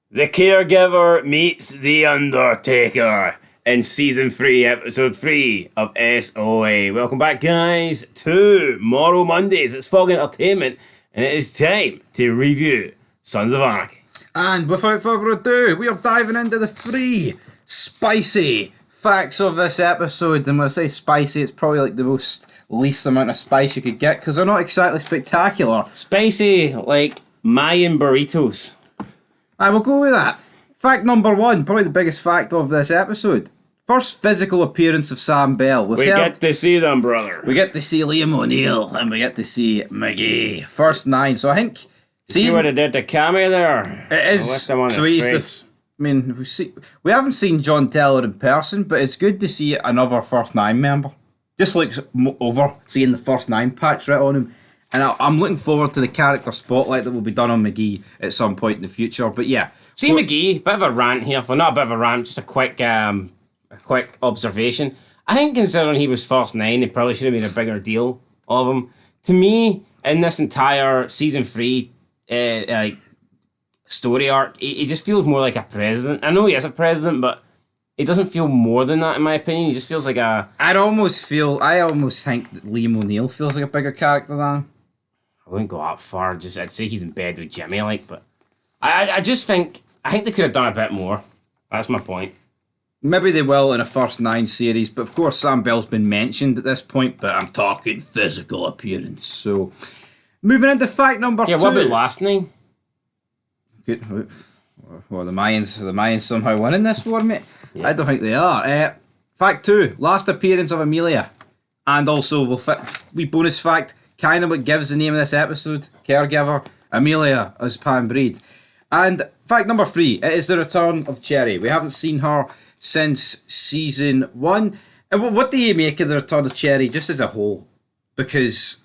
The Caregiver meets The Undertaker in Season 3, Episode 3 of SOA. Welcome back, guys, to Morrow Mondays. It's Fog Entertainment, and it is time to review Sons of Anarchy. And without further ado, we are diving into the three spicy facts of this episode. And when I say spicy, it's probably like the most least amount of spice you could get, because they're not exactly spectacular. Spicy like Mayan burritos. I will go with that. Fact number one, probably the biggest fact of this episode. First physical appearance of Sam Bell. We get to see them, brother. We get to see Liam O'Neill, and we get to see McGee. First 9. So I think... See what they did to Cammy there? It is. So we haven't seen John Teller in person, but it's good to see another First 9 member. Just looks over seeing the First 9 patch right on him. And I'm looking forward to the character spotlight that will be done on McGee at some point in the future. But yeah. See McGee, bit of a rant here. Well, not a bit of a rant, just a quick observation. I think considering he was First 9, they probably should have made a bigger deal of him. To me, in this entire Season 3 story arc, he just feels more like a president. I know he is a president, but he doesn't feel more than that, in my opinion. He just feels like a... I almost think that Liam O'Neill feels like a bigger character than him. I wouldn't go that far. I'd say he's in bed with Jimmy, but I think they could have done a bit more. That's my point. Maybe they will in a First 9 series, but of course Sam Bell's been mentioned at this point, but I'm talking physical appearance. So, moving into fact number 2. Yeah, what about last 9? Good. Well, the Mayans somehow winning this war, mate? Yeah. I don't think they are. Fact 2, last appearance of Amelia. And also, we bonus fact, kind of what gives the name of this episode, Caregiver, Amelia as Pam Breed. And fact number 3, it is the return of Cherry. We haven't seen her since Season 1. And what do you make of the return of Cherry, just as a whole? Because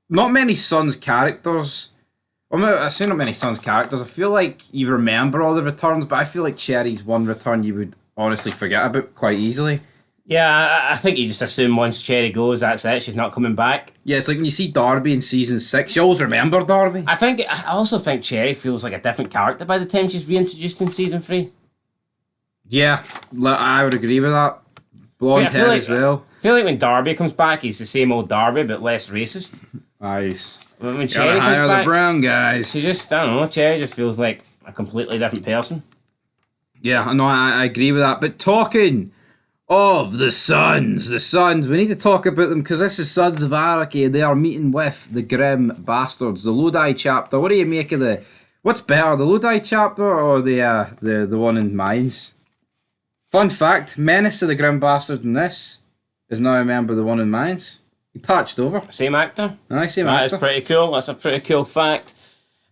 not many Sons characters... I say not many Sons characters. I feel like you remember all the returns, but I feel like Cherry's one return you would honestly forget about quite easily. Yeah, I think you just assume once Cherry goes, that's it. She's not coming back. Yeah, it's like when you see Darby in Season 6, you always remember Darby. I also think Cherry feels like a different character by the time she's reintroduced in Season 3. Yeah, I would agree with that. Blonde hair as well. I feel like when Darby comes back, he's the same old Darby, but less racist. Nice. When Cherry comes back, the brown guys. She just, I don't know, Cherry just feels like a completely different person. Yeah, no, I agree with that. But talking of the Sons, we need to talk about them because this is Sons of Anarchy. They are meeting with the Grim Bastards, the Lodi chapter. What do you make of what's better, the Lodi chapter or the one in Mines? Fun fact, Menace of the Grim Bastards in this is now a member of the one in Mines. He patched over. Same actor? Aye, same actor. That is pretty cool. That's a pretty cool fact.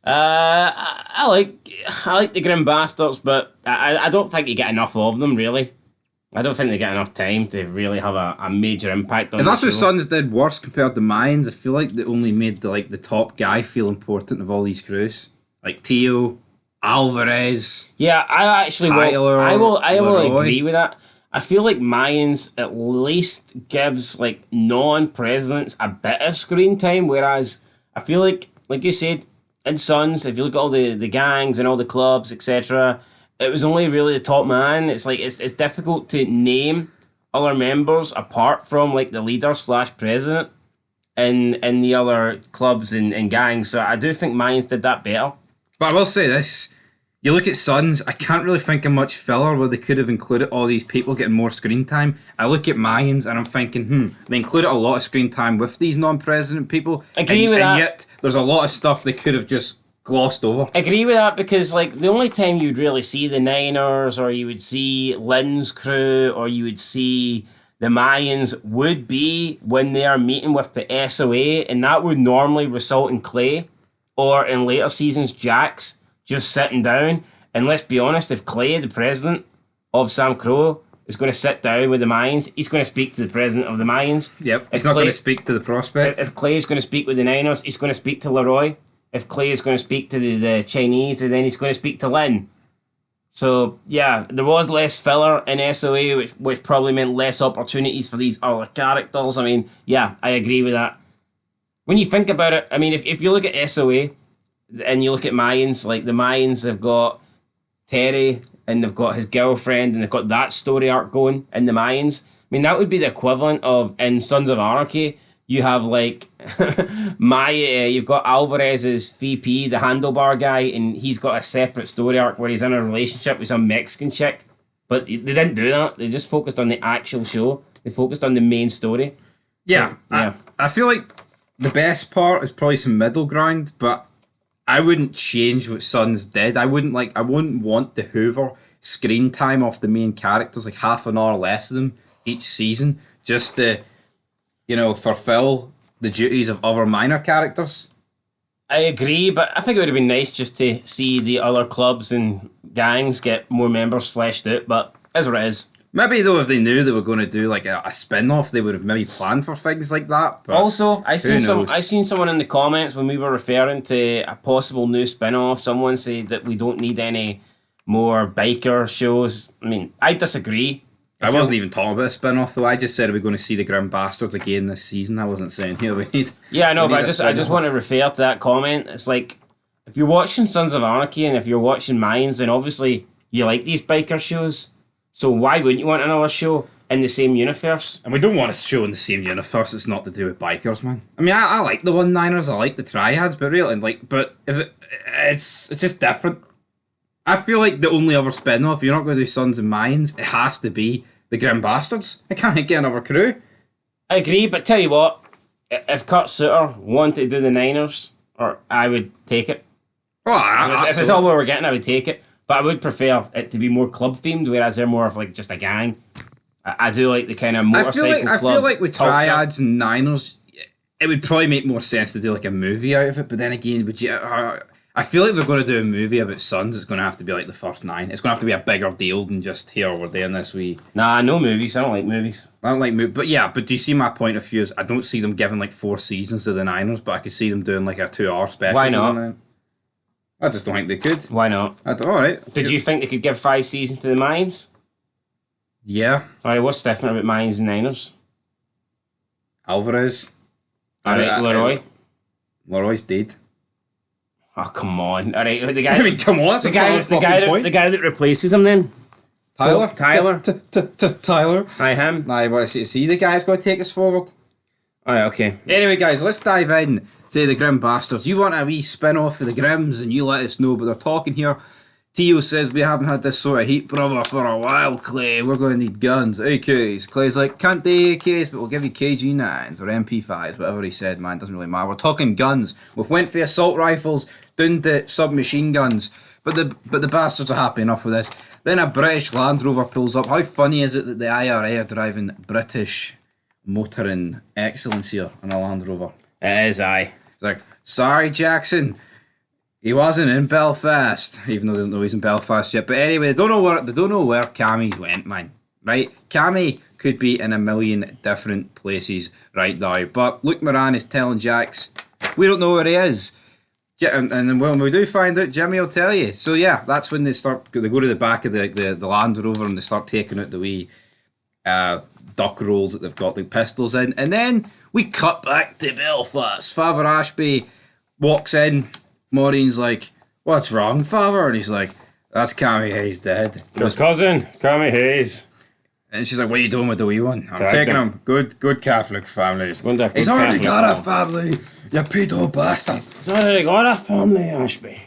I like the Grim Bastards, but I don't think you get enough of them, really. I don't think they get enough time to really have a major impact on. If that's what Sons did worse compared to Mayans, I feel like they only made the top guy feel important of all these crews, like Tio, Alvarez. Yeah, I actually Tyler, I will agree with that. I feel like Mayans at least gives like non-presidents a bit of screen time, whereas I feel like you said in Sons, if you look at all the gangs and all the clubs, etc. It was only really the top man. It's like it's difficult to name other members apart from like the leader / president in the other clubs and gangs. So I do think Mayans did that better. But I will say this. You look at Sons, I can't really think of much filler where they could have included all these people getting more screen time. I look at Mayans and I'm thinking, they included a lot of screen time with these non-president people. Agree with that. And yet there's a lot of stuff they could have just glossed over. Agree with that because like the only time you'd really see the Niners or you would see Lynn's crew or you would see the Mayans would be when they are meeting with the SOA, and that would normally result in Clay or in later seasons Jax just sitting down. And let's be honest, if Clay, the president of SAMCRO, is going to sit down with the Mayans, he's going to speak to the president of the Mayans. Yep, he's not going to speak to the prospect. If Clay is going to speak with the Niners, he's going to speak to Leroy. If Clay is going to speak to the Chinese, and then he's going to speak to Lynn. So, yeah, there was less filler in SOA, which probably meant less opportunities for these other characters. I mean, yeah, I agree with that. When you think about it, I mean, if you look at SOA and you look at Mayans, like the Mayans have got Terry, and they've got his girlfriend, and they've got that story arc going in the Mayans. I mean, that would be the equivalent of in Sons of Anarchy. You have like Maya, you've got Alvarez's VP, the handlebar guy, and he's got a separate story arc where he's in a relationship with some Mexican chick. But they didn't do that. They just focused on the actual show. They focused on the main story. Yeah, So, yeah. I feel like the best part is probably some middle ground, but I wouldn't change what Sons did. I wouldn't want to hoover screen time off the main characters, like half an hour less of them each season, just to, fulfill the duties of other minor characters. I agree, but I think it would have been nice just to see the other clubs and gangs get more members fleshed out, but as it is. Maybe though, if they knew they were going to do like a spin-off, they would have maybe planned for things like that. But also, I seen knows? someone in the comments when we were referring to a possible new spin-off. Someone said that we don't need any more biker shows. I mean, I disagree. I wasn't even talking about a spin-off though. I just said we're going to see the Grim Bastards again this season. I wasn't saying here we need. Yeah, I know, but I a just want to refer to that comment. It's like if you're watching Sons of Anarchy and if you're watching Mines, then obviously you like these biker shows. So why wouldn't you want another show in the same universe? And we don't want a show in the same universe. It's not to do with bikers, man. I mean, I like the one-niners, I like the Triads, but really, if it's just different. I feel like the only other spin-off, if you're not going to do Sons and Mines, it has to be the Grim Bastards. I can't get another crew. I agree, but tell you what, if Kurt Sutter wanted to do the Niners, I would take it. Oh, If it's all we were getting, I would take it. But I would prefer it to be more club themed, whereas they're more of like just a gang. I do like the kind of motorcycle club. I feel like with culture. Triads and Niners, it would probably make more sense to do like a movie out of it. But then again, I feel like if they're going to do a movie about Sons, it's going to have to be like the first 9. It's going to have to be a bigger deal than just here we're doing this wee. Nah, no movies. I don't like movies. I don't like movies, but do you see my point of view? Is I don't see them giving like 4 seasons to the Niners, but I could see them doing like a 2-hour special. Why not? I just don't think they could. Why not? Alright. Did you think they could give 5 seasons to the Mines? Yeah. Alright, what's different about Mines and Niners? Alvarez. Alright, Leroy. Leroy's dead. Oh, come on. Alright, the guy. I mean, come on, that's the guy that replaces him then. Tyler. Tyler. Aye, him. Aye, well, see the guy that's going to take us forward. Alright, okay. Anyway, guys, let's dive in to the Grim Bastards. You want a wee spin-off of the Grims, and you let us know, but they're talking here. Tio says, we haven't had this sort of heat, brother, for a while, Clay. We're going to need guns, AKs. Clay's like, can't do AKs, but we'll give you KG9s or MP5s, whatever he said, man, doesn't really matter. We're talking guns. We've went for assault rifles, down to submachine guns, but the bastards are happy enough with this. Then a British Land Rover pulls up. How funny is it that the IRA are driving British motoring excellence here in a Land Rover? It is, aye. It's like, sorry, Jackson, he wasn't in Belfast, even though they don't know he's in Belfast yet. But anyway, they don't know where Cammy went, man. Right? Cammy could be in a million different places right now. But Luke Moran is telling Jax, we don't know where he is. And when we do find out, Jimmy will tell you. So yeah, that's when they go to the back of the Land Rover and they start taking out the wee duck rolls that they've got the pistols in. And then we cut back to Belfast. Father Ashby walks in. Maureen's like, what's wrong, Father? And he's like, that's Cammy Hayes dead. Your cousin, Cammy Hayes. And she's like, what are you doing with the wee one? I'm taking him. Good Catholic families. He's already got a family, you pedo bastard. He's already got a family, Ashby.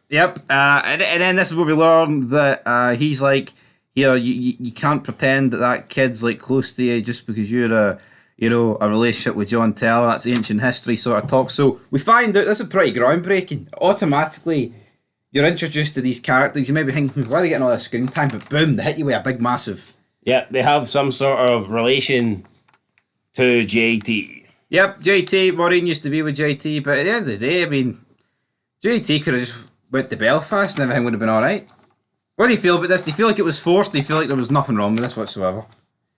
Yep. And then this is where we learn that he's like, here, you can't pretend that kid's like close to you just because you're a relationship with John Teller. That's ancient history sort of talk. So we find out this is pretty groundbreaking. Automatically, you're introduced to these characters. You may be thinking, why are they getting all this screen time? But boom, they hit you with a big, massive. Yeah, they have some sort of relation to JT. Yep, JT. Maureen used to be with JT, but at the end of the day, I mean, JT could have just went to Belfast and everything would have been alright. What do you feel about this? Do you feel like it was forced? Do you feel like there was nothing wrong with this whatsoever?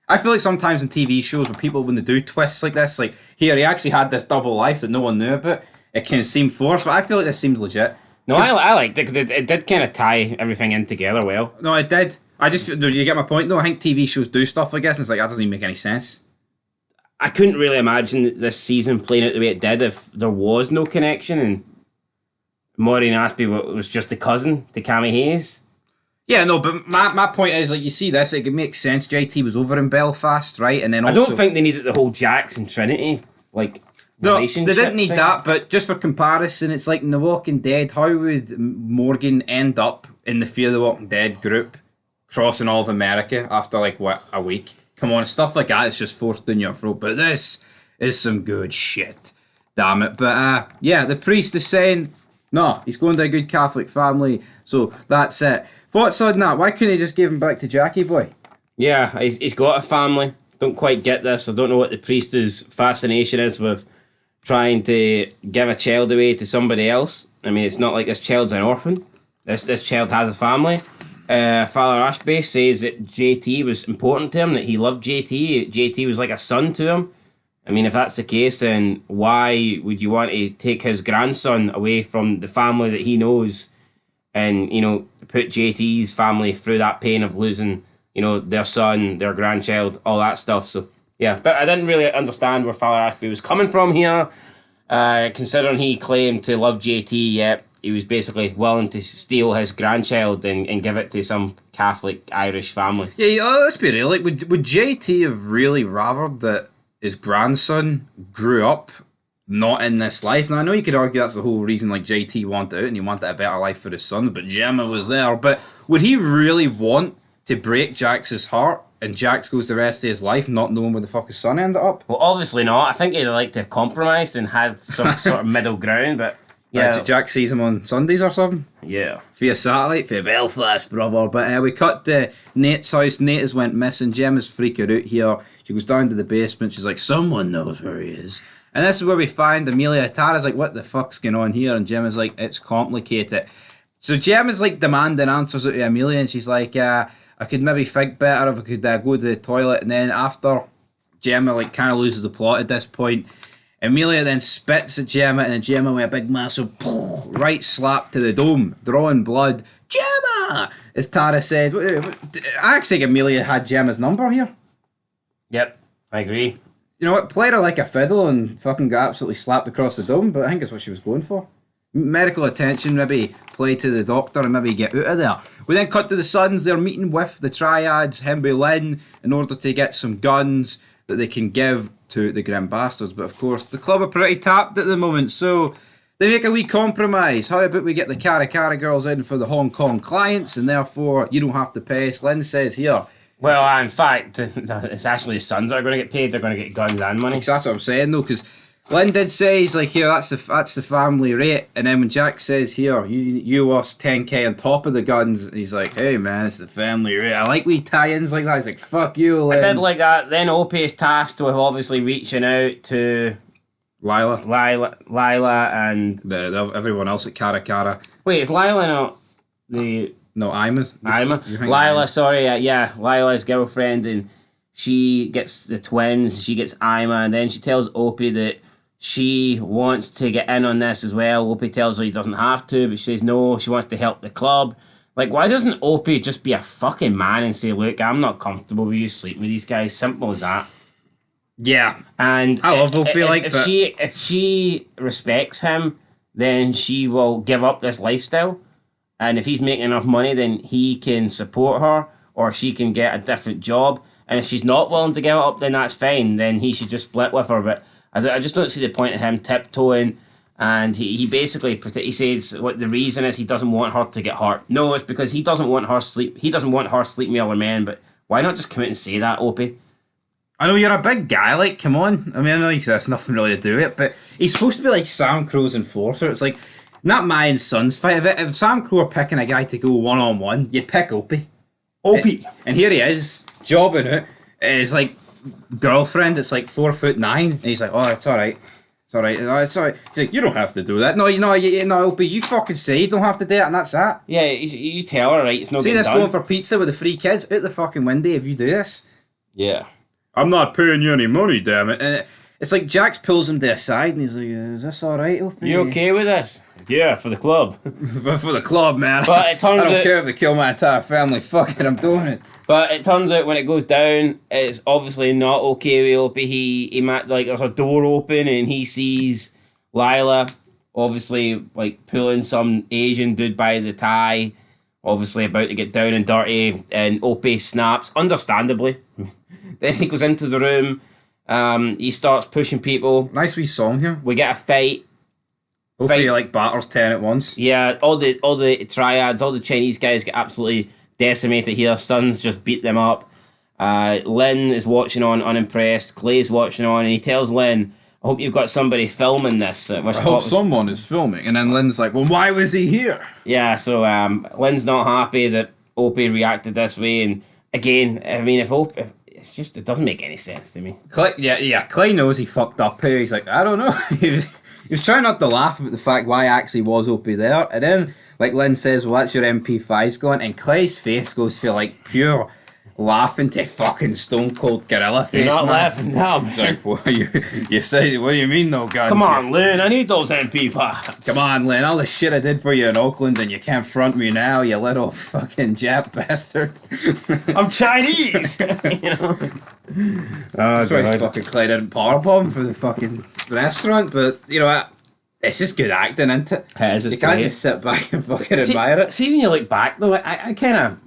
I feel like sometimes in TV shows when people, when they do twists like this, like, here, he actually had this double life that no one knew about, it can seem forced, but I feel like this seems legit. No, I liked it, because it did kind of tie everything in together well. No, it did. I just, do you get my point though? I think TV shows do stuff like this, and it's like, that doesn't even make any sense. I couldn't really imagine this season playing out the way it did if there was no connection, and Maureen Ashby was just a cousin to Cammy Hayes. Yeah, no, but my point is, like, you see this, it makes sense. JT was over in Belfast, right? And then also, I don't think they needed the whole Jax and Trinity, like, no, relationship they didn't need thing. that, but just for comparison, it's like in The Walking Dead, how would Morgan end up in the Fear the Walking Dead group, crossing all of America after, like, what, a week? Come on, stuff like that is just forced down your throat, but this is some good shit. Damn it. But, yeah, the priest is saying, no, he's going to a good Catholic family, so that's it. Thoughts on that? Why couldn't he just give him back to Jackie boy? Yeah, he's got a family. Don't quite get this. I don't know what the priest's fascination is with trying to give a child away to somebody else. I mean, it's not like this child's an orphan. This child has a family. Father Ashby says that JT was important to him, that he loved JT. JT was like a son to him. I mean, if that's the case, then why would you want to take his grandson away from the family that he knows and, you know, put JT's family through that pain of losing, you know, their son, their grandchild, all that stuff. So, yeah, but I didn't really understand where Father Ashby was coming from here, considering he claimed to love JT, yet he was basically willing to steal his grandchild and give it to some Catholic Irish family. Yeah, let's be real. Like, would JT have really rathered that his grandson grew up not in this life? Now, I know you could argue that's the whole reason, like, JT wanted out and he wanted a better life for his son, but Gemma was there. But would he really want to break Jax's heart and Jax goes the rest of his life not knowing where the fuck his son ended up? Well, obviously not. I think he'd like to have compromised and have some sort of middle ground, but yeah. Jax sees him on Sundays or something? Yeah. Via satellite, via Belfast, brother. But we cut to Nate's house. Nate has went missing. Gemma's freaking out here. She goes down to the basement. She's like, someone knows where he is. And this is where we find Amelia. Tara's like, what the fuck's going on here? And Gemma's like, it's complicated. So Gemma's like demanding answers out of Amelia, and she's like, I could maybe think better if I could go to the toilet. And then after Gemma like kind of loses the plot at this point, Amelia then spits at Gemma, and then Gemma with a big massive right slap to the dome, drawing blood. Gemma! As Tara said. I actually think Amelia had Gemma's number here. Yep, I agree. You know what? Played her like a fiddle and fucking got absolutely slapped across the dome, but I think that's what she was going for. Medical attention, maybe play to the doctor and maybe get out of there. We then cut to the Suns. They're meeting with the Triads, Hemby Lynn, in order to get some guns that they can give to the Grim Bastards. But of course, the club are pretty tapped at the moment, so they make a wee compromise. How about we get the Cara girls in for the Hong Kong clients, and therefore you don't have to pay us? Lynn says here. Well, in fact, it's actually the Suns that are going to get paid. They're going to get guns and money. That's what I'm saying, though, because Lynn did say, he's like, here, that's the family rate. And then when Jack says, here, you us 10k on top of the guns, he's like, hey, man, it's the family rate. I like wee tie-ins like that. He's like, fuck you, Lynn. I did like that. Then Opie is tasked with obviously reaching out to Lila and everyone else at Cara. Wait, is Lila not the... No, Ima. Lila, sorry, yeah, Lila's girlfriend, and she gets the twins, she gets Ima, and then she tells Opie that she wants to get in on this as well. Opie tells her he doesn't have to, but she says no, she wants to help the club. Like, why doesn't Opie just be a fucking man and say, look, I'm not comfortable with you sleeping with these guys? Simple as that. Yeah. And I love Opie if she respects him, then she will give up this lifestyle. And if he's making enough money, then he can support her, or she can get a different job. And if she's not willing to give it up, then that's fine. Then he should just split with her. But I just don't see the point of him tiptoeing. And he basically he says what the reason is he doesn't want her to get hurt. No, it's because he doesn't want her sleep. He doesn't want her sleeping with other men. But why not just come out and say that, Opie? I know you're a big guy. Like, come on. I mean, I know that's nothing really to do with it, but he's supposed to be like SAMCRO's enforcer. It's like. Not my and son's fight. If SAMCRO are picking a guy to go one-on-one, you'd pick Opie. And here he is, jobbing out. His like girlfriend, it's like 4'9", and he's like, oh, it's alright. It's alright. It's alright. He's like, you don't have to do that. No, Opie, you fucking say you don't have to do it, and that's that. Yeah, you tell her, right? It's not. See this done. going for pizza with the free kids? Out the fucking window if you do this. Yeah. I'm not paying you any money, damn it. And it's like Jax pulls him to the side, and he's like, is this alright, Opie? You okay with this? Yeah, for the club. for the club, man. But it turns I don't care if they kill my entire family. Fuck it, I'm doing it. But it turns out when it goes down, it's obviously not okay with Opie. He like there's a door open and he sees Lila, obviously like pulling some Asian dude by the tie, obviously about to get down and dirty, and Opie snaps, understandably. Then he goes into the room, he starts pushing people. Nice wee song here. We get a fight. Opie like batters 10 at once. Yeah, all the triads, all the Chinese guys get absolutely decimated here. Sons just beat them up. Lynn is watching on, unimpressed. Clay's watching on, and he tells Lynn, I hope you've got somebody filming this. I hope someone is filming. And then Lynn's like, well, why was he here? Yeah, so Lynn's not happy that Opie reacted this way. And again, I mean, if it's just, it doesn't make any sense to me. Clay knows he fucked up here. He's like, I don't know. he was trying not to laugh about the fact why actually was Opie there. And then, like Lynn says, well, that's your MP5's gone. And Clay's face goes for like pure laughing to fucking stone cold gorilla face. You're not man. laughing now. It's like, what you say? What do you mean, no guns? Come on, Lynn, I need those MP5s. Come on, Lynn, all the shit I did for you in Auckland and you can't front me now, you little fucking Jap bastard. I'm Chinese. You know? That's why fucking Clay didn't powerbomb for the fucking restaurant, but you know what? It's just good acting, isn't it? You can't just sit back and fucking admire it. See, when you look back though, I kind of...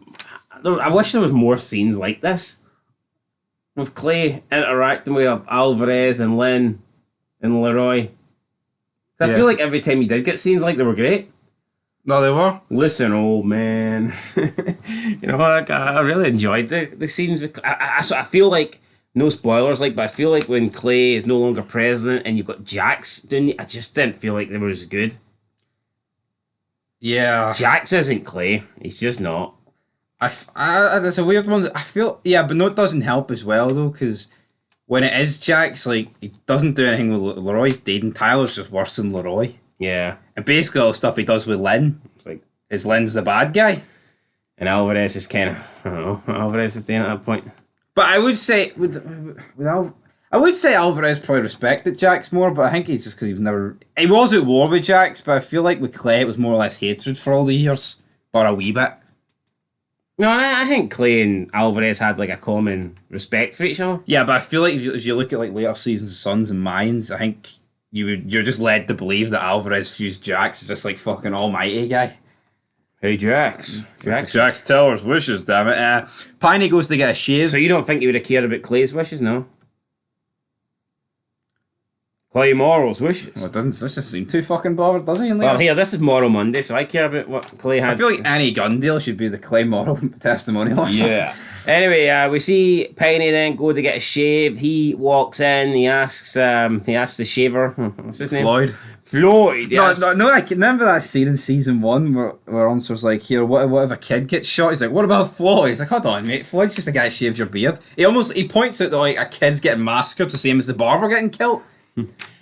I wish there was more scenes like this. With Clay interacting with Alvarez and Lynn and Leroy. I feel like every time he did get scenes like they were great. No, they were. Listen, old man. You know, I really enjoyed the scenes. I feel like, no spoilers, but I feel like when Clay is no longer president and you've got Jax doing it, I just didn't feel like they were as good. Yeah. Jax isn't Clay. He's just not. That's a weird one. I feel, yeah, but no, it doesn't help as well, though, because when it is Jax, like, he doesn't do anything with Leroy's dead, and Tyler's just worse than Leroy. Yeah. And basically all the stuff he does with Lynn, it's like, is Lynn's the bad guy? And Alvarez is kind of, I don't know, Alvarez is doing at that point. But I would say, I would say Alvarez probably respected Jax more, but I think it's just because he was at war with Jax, but I feel like with Clay it was more or less hatred for all the years, or a wee bit. No, I think Clay and Alvarez had like a common respect for each other. Yeah, but I feel like as you look at like later seasons of Sons and Mayans, I think you're just led to believe that Alvarez views Jax as this like fucking almighty guy. Hey, Jax. Jax Teller's wishes, damn it. Piney goes to get a shave. So you don't think he would have cared about Clay's wishes, no? Clay Morrow's wishes. Well, it doesn't seem too fucking bothered, does he? Well, here, this is Morrow Monday, so I care about what Clay has. I feel like any gun deal should be the Clay Morrow testimonial. Yeah. Anyway, we see Piney then go to get a shave. He walks in. He asks the shaver. What's his name? Floyd. Yes. No. I can remember that scene in season 1 where Unser's like, "Here, what if a kid gets shot?" He's like, "What about Floyd?" He's like, "Hold on, mate. Floyd's just a guy who shaves your beard." He points out that like a kid's getting massacred, the same as the barber getting killed.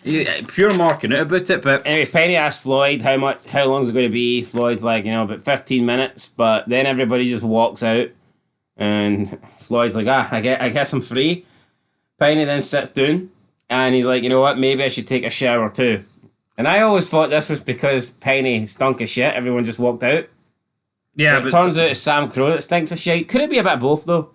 Pure marking out about it, but anyway, Penny asks Floyd how long is it going to be. Floyd's like, about 15 minutes, but then everybody just walks out, and Floyd's like, I guess I'm free. Penny then sits down, and he's like, you know what, maybe I should take a shower too. And I always thought this was because Penny stunk of shit. Everyone just walked out. Yeah, but it turns out it's SAMCRO that stinks of shit. Could it be a bit of both though?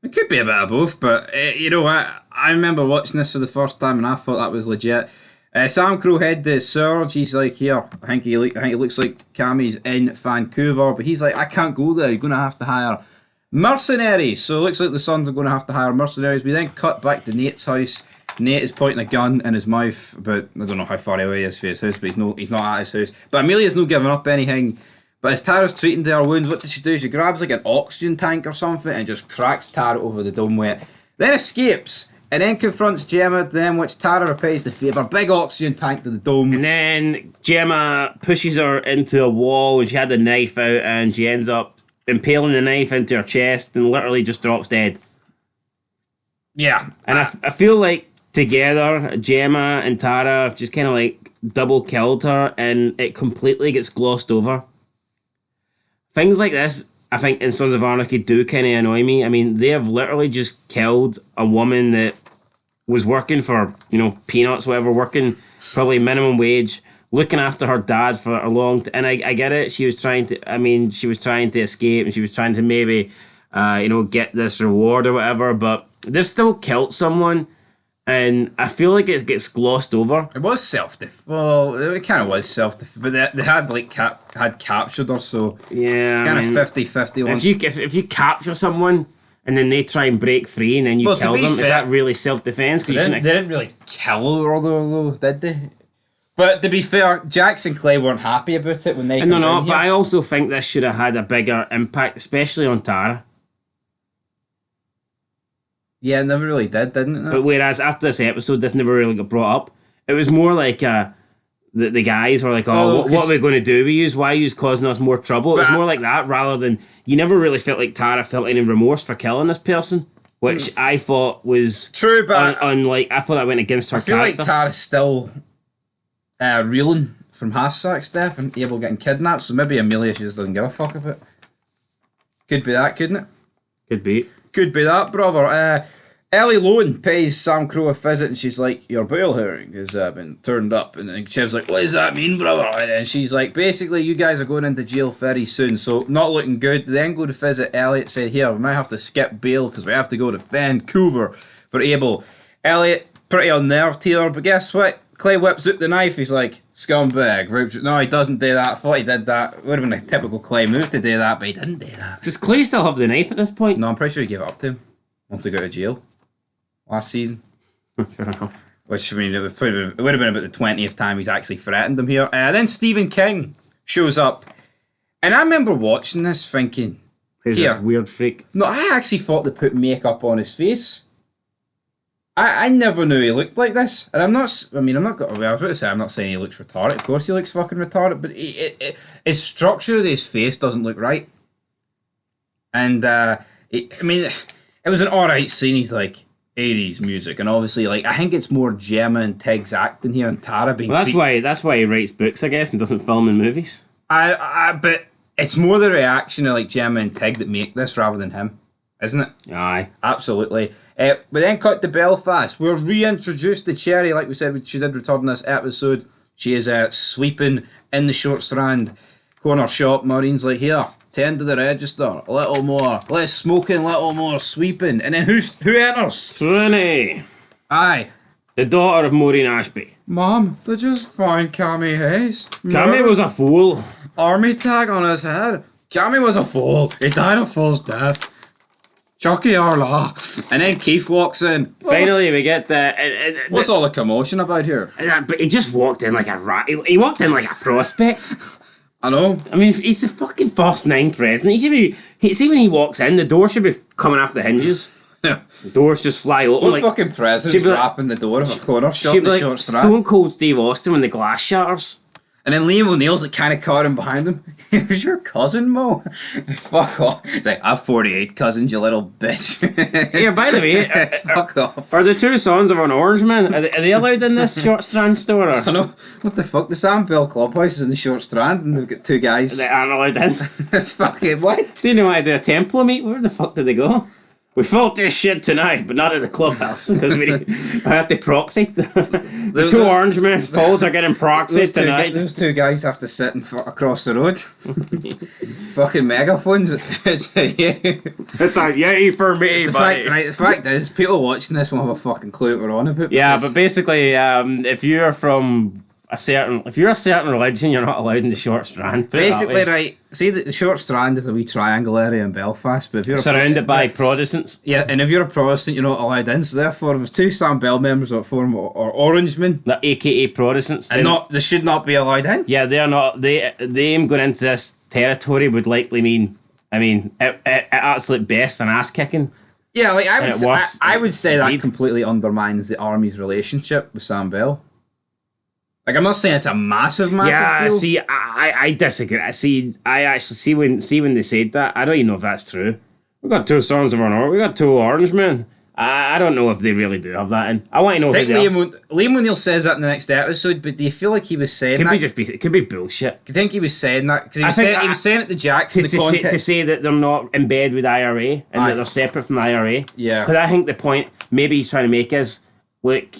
It could be a bit of both, but you know what? I remember watching this for the first time and I thought that was legit. SAMCRO head to Surge. He's like, here, I think he looks like Cammy's in Vancouver, but he's like, I can't go there. You're going to have to hire mercenaries. So it looks like the Sons are going to have to hire mercenaries. We then cut back to Nate's house. Nate is pointing a gun in his mouth, but I don't know how far away he is from his house, but he's not at his house. But Amelia's not giving up anything. But as Tara's treating to her wounds, what does she do? She grabs like an oxygen tank or something and just cracks Tara over the dome with it. Then escapes and then confronts Gemma, then which Tara repays the favour. Big oxygen tank to the dome. And then Gemma pushes her into a wall and she had the knife out and she ends up impaling the knife into her chest and literally just drops dead. Yeah. And I feel like together, Gemma and Tara have just kind of like double killed her and it completely gets glossed over. Things like this, I think, in Sons of Anarchy do kind of annoy me. I mean, they have literally just killed a woman that was working for, peanuts, whatever, working probably minimum wage, looking after her dad for a long time. And I get it. She was trying to escape and she was trying to maybe, get this reward or whatever. But they've still killed someone and I feel like it gets glossed over. It was self-def. Well, it kind of was self-def, but they had like had captured her, so Yeah, it's kind of 50-50. If you capture someone and then they try and break free and then you kill them, is that really self-defense? They didn't really kill her though, did they? But to be fair, Jax and Clay weren't happy about it when they. No, but I also think this should have had a bigger impact, especially on Tara. Yeah, it never really did, didn't it? But whereas after this episode, this never really got brought up. It was more like the guys were like, what are we going to do with you? Why are you causing us more trouble? It was more like that rather than... You never really felt like Tara felt any remorse for killing this person, which I thought was... True, but... I thought that went against her character. I feel like Tara's still reeling from half-sack stuff and Abel getting kidnapped, so maybe Amelia just doesn't give a fuck about it. Could be that, couldn't it? Could be. Could be that, brother. Ellie Lohan pays SAMCRO a visit and she's like, your bail hearing has been turned up. And Chev's like, what does that mean, brother? And she's like, basically, you guys are going into jail very soon, so not looking good. They then go to visit Elliot, said, here, we might have to skip bail because we have to go to Vancouver for Abel. Elliot, pretty unnerved here, but guess what? Clay whips out the knife, he's like, scumbag. No, he doesn't do that. I thought he did that. It would have been a typical Clay move to do that, but he didn't do that. Does Clay still have the knife at this point? No, I'm pretty sure he gave it up to him once he got to jail last season. Fair enough. Which, I mean, it would have been about the 20th time he's actually threatened him here. Then Stephen King shows up. And I remember watching this thinking... Who's this weird freak? No, I actually thought they put makeup on his face. I never knew he looked like this. And I'm not... I mean, I'm not... I was about to say, I'm not saying he looks retarded. Of course he looks fucking retarded. But his structure of his face doesn't look right. And, I mean, it was an alright scene. He's like... 80s music, and obviously, like, I think it's more Gemma and Tig's acting here, and Tara being. Well, that's why he writes books, I guess, and doesn't film in movies. But it's more the reaction of like Gemma and Tig that make this rather than him, isn't it? Aye, absolutely. We then cut to Belfast. We're reintroduced to Cherry, like we said, she did return in this episode. She is sweeping in the short Strand corner shop. Maureen's like, here, tend to the register, a little more, less smoking, a little more sweeping. And then who enters? Trini. Aye. The daughter of Maureen Ashby. Mom, they just find Cammy Hayes. Cammy was a fool. Army tag on his head. Cammy was a fool. He died a fool's death. Chucky Arla. And then Keith walks in. Finally, we get the... What's all the commotion about here? But he just walked in like a rat. He walked in like a prospect. I know. I mean, he's the fucking first 9 president. He should be... See, when he walks in, the door should be coming off the hinges. The doors just fly open. What fucking president's rapping the door of a corner shop in the short Strand? Stone Cold Steve Austin when the glass shatters. And then Liam O'Neill's like kind of caught behind him. It was your cousin, Mo? Fuck off. It's like, I've 48 cousins, you little bitch. Here, by the way, fuck off. Are the 2 sons of an orange man? Are they allowed in this short Strand store? Or? I know. What the fuck? The Sam Bell Clubhouse is in the short Strand and they've got 2 guys. They aren't allowed in. Fucking what? Do you know how to do a Templar meet? Where the fuck did they go? We fought this shit tonight, but not at the clubhouse because I had to proxy. The 2 orange men's foes are getting proxied tonight. Those 2 guys have to sit across the road. Fucking megaphones. It's a yay for me, buddy. The fact is, people watching this won't have a fucking clue what we're on about. Yeah, but basically, if you're a certain religion, you're not allowed in the short Strand. Basically, right. See, the short Strand is a wee triangle area in Belfast, but if you're surrounded by Protestants, yeah, and if you're a Protestant, you're not allowed in. So therefore, if there's 2 Sam Bell members that form or Orangemen, the AKA Protestants, and they should not be allowed in. Yeah, they're not. Them going into this territory would likely mean, at absolute best, an ass kicking. Yeah, like I would say that completely undermines the army's relationship with Sam Bell. Like, I'm not saying it's a massive deal. See, I disagree. I actually see when they said that. I don't even know if that's true. We got 2 sons of our north. We got 2 orange men. I don't know if they really do have that in. I want to know if they Liam O'Neill says that in the next episode, but do you feel like he was saying that? It could be bullshit. I think he was saying that because he was saying it to Jax to say that they're not in bed with the IRA and that they're separate from the IRA. Yeah. Because I think the point maybe he's trying to make is, look,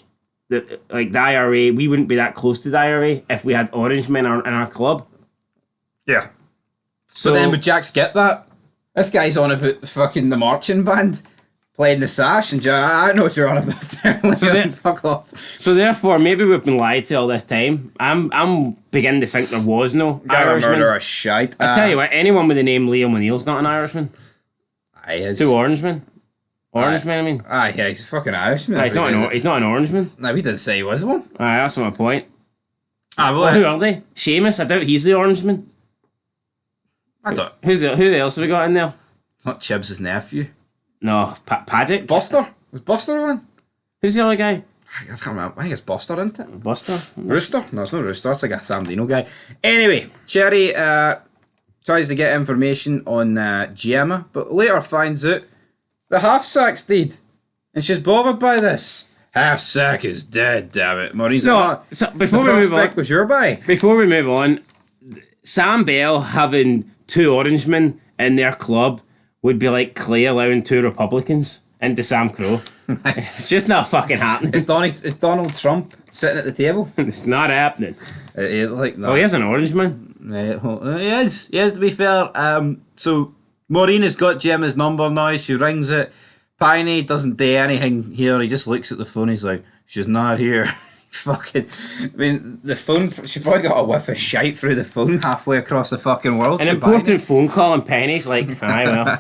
the IRA, we wouldn't be that close to the IRA if we had orange men in our club. Yeah. So then would Jax get that? This guy's on about fucking the marching band playing the sash, and I know what you're on about. Fuck off. So therefore, maybe we've been lied to all this time. I'm beginning to think there was no Irishman. Murder a shite. I tell you what, anyone with the name Liam O'Neill's not an Irishman. Aye, he is. 2 Orangemen. Orangeman, I mean. Aye, yeah, he's a fucking Irishman. Aye, he's not an Orangeman. No, we didn't say he was one. Aye, that's my point. Well, who are they? Seamus? I doubt he's the Orangeman. I don't. Who else have we got in there? It's not Chibbs' nephew. No, Paddock? Buster? Was Buster one? Who's the other guy? I can't remember. I think it's Buster, isn't it? Buster? Rooster? No, it's not Rooster. It's like a Sam Dino guy. Anyway, Cherry tries to get information on Gemma, but later finds out the half-sack's dead. And she's bothered by this. Half-sack is dead, damn it. Maureen's so before we move on, was your buy. Before we move on, Sam Bell having 2 Orangemen in their club would be like Clay allowing 2 Republicans into SAMCRO. It's just not fucking happening. It's Donald Trump sitting at the table. It's not happening. Like that. Oh, he is an Orangeman. He is. He is, to be fair. So Maureen has got Gemma's number now. She rings it. Piney doesn't do anything here. He just looks at the phone. He's like, she's not here. Fucking, I mean, the phone. She probably got a whiff of shite through the phone halfway across the fucking world. An important phone call, and Penny's like, aye, well.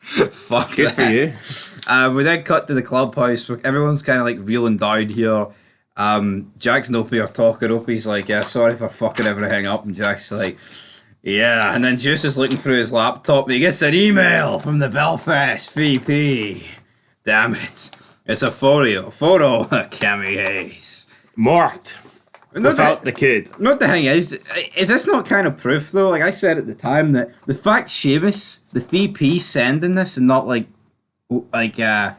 Fuck. Good for you. We then cut to the clubhouse. Everyone's kind of like reeling down here. Jax and Opie are talking. Opie's like, yeah, sorry for fucking everything up. And Jack's like, yeah. And then Juice is looking through his laptop and he gets an email from the Belfast VP. Damn it. It's a photo of Cammy Hayes. Marked. Without the kid. Not the thing is this not kind of proof though? Like I said at the time, that the fact Seamus, the VP, sending this and not like McGee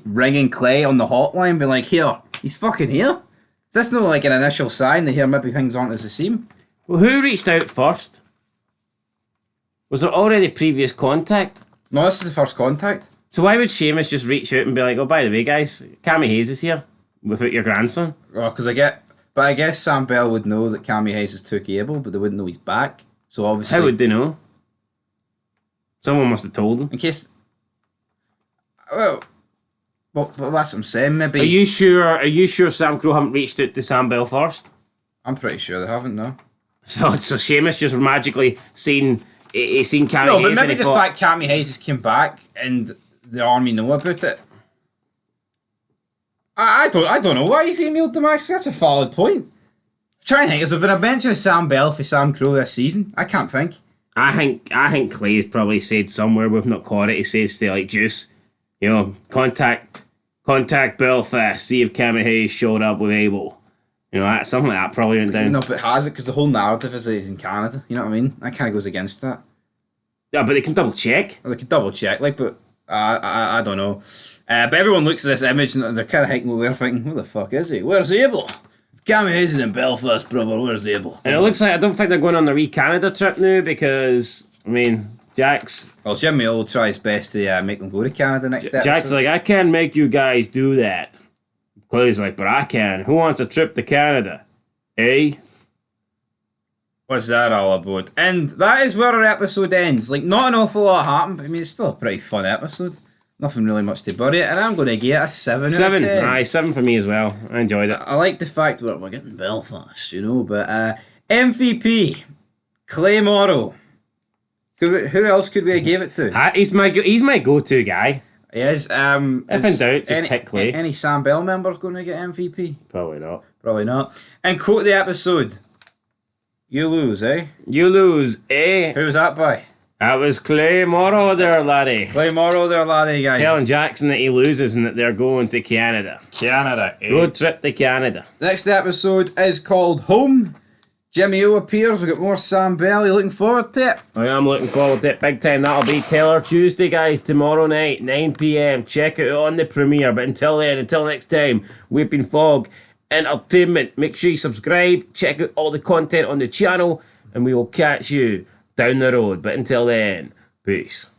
ringing Clay on the hotline, being like, here, he's fucking here. Is this not like an initial sign that here maybe things aren't as they seem? Well, who reached out first? Was there already previous contact? No, this is the first contact. So why would Seamus just reach out and be like, oh, by the way, guys, Cammy Hayes is here without your grandson? Well, because I guess Sam Bell would know that Cammy Hayes is too able, but they wouldn't know he's back. So obviously, how would they know? Someone must have told them. In case, well, that's what I'm saying. Maybe. Are you sure SAMCRO haven't reached out to Sam Bell first? I'm pretty sure they haven't. No. So Seamus just magically seen Cammy Hayes. No, but maybe the fact Cammy Hayes has come back and the army know about it. I don't know why he's emailed them. Actually, that's a valid point. Try and think. Has there been a mention of Sam Bell for SAMCRO this season? I can't think. I think Clay's probably said somewhere we've not caught it. He says to like Juice, you know, contact Belfast, see if Cammy Hayes showed up with Abel. You know, something like that probably went down. No, but has it? Because the whole narrative is that he's in Canada. You know what I mean? That kind of goes against that. Yeah, but they can double check. They can double check, like, but I don't know. But everyone looks at this image and they're kind of thinking, we're thinking, who the fuck is he? Where's Abel? Cammy Hayes is in Belfast, brother. Where's Abel? And it looks like I don't think they're going on the Canada trip now because, I mean, Jack's... Well, Jimmy will try his best to make them go to Canada next episode. Jack's like, I can't make you guys do that. Clay's like, but I can. Who wants a trip to Canada? Eh? What's that all about? And that is where our episode ends. Like, not an awful lot happened, but I mean, it's still a pretty fun episode. Nothing really much to bury it, and I'm going to get a 7 out of 10. Aye, 7 for me as well. I enjoyed it. I like the fact that we're getting Belfast, you know, but MVP, Clay Morrow. Who else could we have gave it to? He's my go-to guy. He is. If in doubt, just pick Clay. Any Sam Bell members going to get MVP? Probably not. Probably not. And quote the episode. You lose, eh? You lose, eh? Who was that by? That was Clay Morrow there, laddie. Clay Morrow there, laddie, guys. Telling Jackson that he loses and that they're going to Canada. Canada, eh? Road trip to Canada. Next episode is called Home. Jimmy O appears. We've got more Sam Bell. You looking forward to it? I am looking forward to it big time. That'll be Taylor Tuesday, guys, tomorrow night, 9 p.m. Check it out on the premiere. But until then, until next time, we've been Fog Entertainment. Make sure you subscribe. Check out all the content on the channel. And we will catch you down the road. But until then, peace.